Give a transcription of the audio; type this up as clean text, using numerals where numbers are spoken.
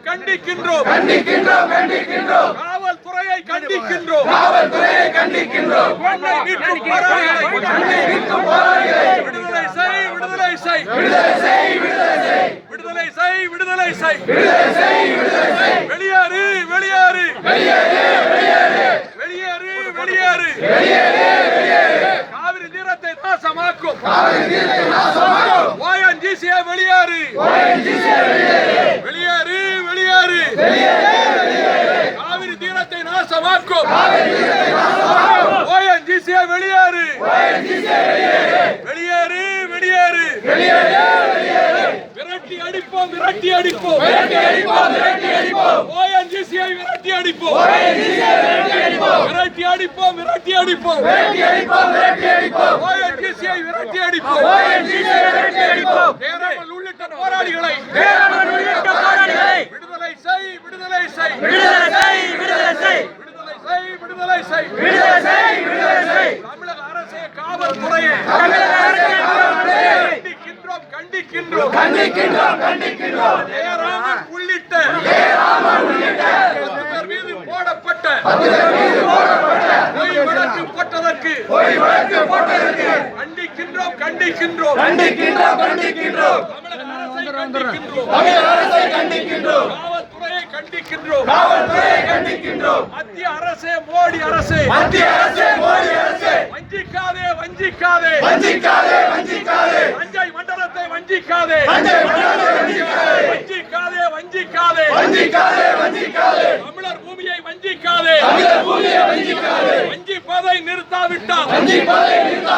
கண்டிக்கின்றோம் காவல்துறையை கண்டிக்கின்றோம் பெண்ணை மீட்கும் போராளிகளை விடுதலை செய் வெளியேறு காவிரி தீரத்தை நாசமாக்கும் ONGC வெளியேறு காவிரி தீரத்தை நாசமாக்கும் ONGC வெளியேறு விரட்டி அடிப்போம் ONGC விரட்டி அடிப்போம் ONGC விரட்டி அடிப்போம் தேரமல் உள்ளிட்ட போராளிகளை விடுதலை செய் தமிழக அரசே காவல்துறையை கண்டிக்கின்றோம் ஜெயராமன் உள்ளிட்ட 10 பேர் மீது போடப்பட்ட பொய் வழக்கு போட்டதற்கு கண்டிக்கின்றோம் தமிழக அரசை கண்டிக்கின்றோம் காவல்துறையை கண்டிக்கின்றோம் மத்திய அரசே மோடி அரசே வஞ்சிக்காதே தஞ்சை மண்டலத்தை வஞ்சிக்காதே தமிழர் பூமியை வஞ்சிக்காதே வஞ்சிப்பதை நிறுத்தாவிட்டால்